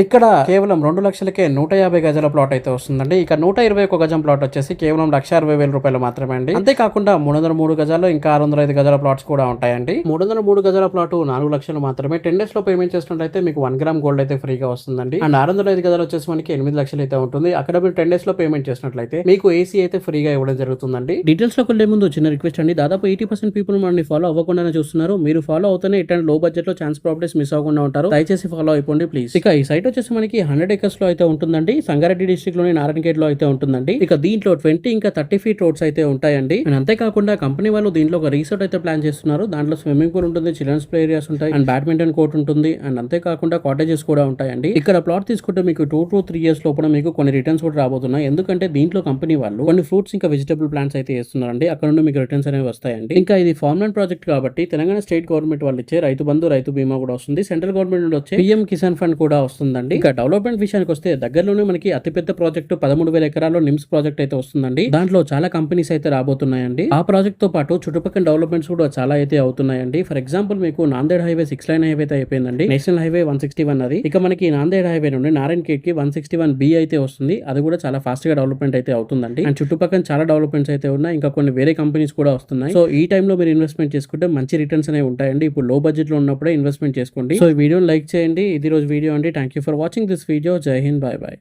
ఇక్కడ కేవలం 2 లక్షలకే 150 గజాల ప్లాట్ అయితే వస్తుందండి. ఇక 121 గజం ప్లాట్ వచ్చేసి కేవలం 1,60,000 మాత్రమే అండి. అంతేకాకుండా 303 గజాలు ఇంకా 605 గజాల ప్లాట్స్ కూడా ఉంటాయండి. 303 గజాల ప్లాట్ 4 లక్షలు మాత్రమే. 10 డేస్ లో పేమెంట్ చేసినట్లయితే మీకు 1 గ్రామ్ గోల్డ్ అయితే ఫ్రీగా వస్తుందండి. అండ్ 605 గజాలు వచ్చేసి మనకి 8 లక్షలు అయితే ఉంటుంది. అక్కడ మీరు 10 డేస్ లో పేమెంట్ చేసినట్లయితే మీకు ఏసీ అయితే ఫ్రీగా ఇవ్వడం జరుగుతుందండి. డీటెయిల్స్ లోకి వెళ్లే ముందు చిన్న రిక్వెస్ట్ అండి, దాదాపు 80% పీపుల్ మనల్ని ఫాలో అవ్వకుండానే చూస్తున్నారు. మీరు ఫాలో అవుతూనే ఇట్లాంటి లో బడ్జెట్ లో ఛాన్స్ ప్రాపర్టీస్ మిస్ అవ్వకుండా ఉంటారు. దయచేసి ఫాలో అయిపోండి ప్లీజ్. ఇక ఈ సైట్ వచ్చేసి మనకి 100 acres లో అయితే ఉంటుందండి. సంగారెడ్డి డిస్ట్రిక్ట్ లోని నారాయణఖేడ్ లో అయితే ఉంటుందండి. ఇక దీంట్లో 20 ఇంకా 30 ఫీట్ రోడ్స్ అయితే ఉంటాయండి. అండ్ అంతేకాకుండా కంపెనీ వాళ్ళు దీంట్లో ఒక రిసార్ట్ అయితే ప్లాన్ చేస్తున్నారు. దాంట్లో స్విమ్మింగ్ పూల్ ఉంటుంది, చిల్డ్రన్స్ ప్లే ఏరియాస్ ఉంటాయి, అండ్ బ్యాడ్మింటన్ కోర్ట్ ఉంటుంది. అండ్ అంతేకాకుండా కాటేజెస్ కూడా ఉంటాయండి. ఇక్కడ ప్లాట్ తీసుకుంటే మీకు 2 to 3 years లోపల మీకు కొన్ని రిటర్న్స్ కూడా రాబోతున్నాయి. ఎందుకంటే దీంట్లో కంపెనీ వాళ్ళు కొన్ని ఫ్రూట్స్ ఇంకా వెజిటబుల్ ప్లాంట్స్ అయితే వేస్తున్నారండి. అక్కడ నుండి మీకు రిటర్న్స్ అనేవి వస్తాయండి. ఇంకా ఇది ఫార్మ్లాండ్ ప్రాజెక్ట్ కాబట్టి తెలంగాణ స్టేట్ గవర్నమెంట్ వాళ్ళు ఇచ్చే రైతు బంధు, రైతు బీమా కూడా వస్తుంది. సెంట్రల్ గవర్నమెంట్ నుండి వచ్చే పీఎం కిసాన్ ఫండ్ కూడా వస్తుందండి. ఇంకా డెవలప్మెంట్ విషయానికి వస్తే దగ్గరలోనే మనకి అతిపెద్ద ప్రాజెక్టు 13,000 ఎకరాల్లో నిమ్స్ ప్రాజెక్ట్ అయితే వస్తుందండి. దాంట్లో చాలా కంపెనీస్ అయితే రాబోతున్నాయండి. ఆ ప్రాజెక్ట్ తో పాటు చుట్టుపక్కల డెవలప్మెంట్స్ కూడా చాలా అయితే అవుతున్నాయండి. ఫర్ ఎగ్జాంపుల్ మీకు నాందేడ్ హైవే 6 లైన్ హైవే అయితే అయిపోయిందండి. నేషనల్ హైవే 161 అది. ఇక మనకి నాందేడ్ హైవే నుండి నారాయణఖేడ్ కి 161B అయితే వస్తుంది. అది కూడా చాలా ఫాస్ట్ గా డెవలప్మెంట్ అయితే అవుతుందండి. అండ్ చుట్టుపక్కల చాలా డెవలప్మెంట్స్ అయితే ఉన్నాయి. ఇంకా కొన్ని వేరే కంపెనీస్ కూడా వస్తున్నాయి. సో ఈ టైంలో మీరు ఇన్వెస్ట్మెంట్ చేసుకుంటే మంచి రిటర్న్స్ అనేవి ఉంటాయండి. ఇప్పుడు లో బడ్జెట్ లో ఉన్నప్పుడే ఇన్వెస్ట్మెంట్ చేసుకోండి. సో ఈ వీడియోని లైక్ చేయండి. ఇది రోజు వీడియో అండి. Thank you for watching this video. జై హింద్, బై బై.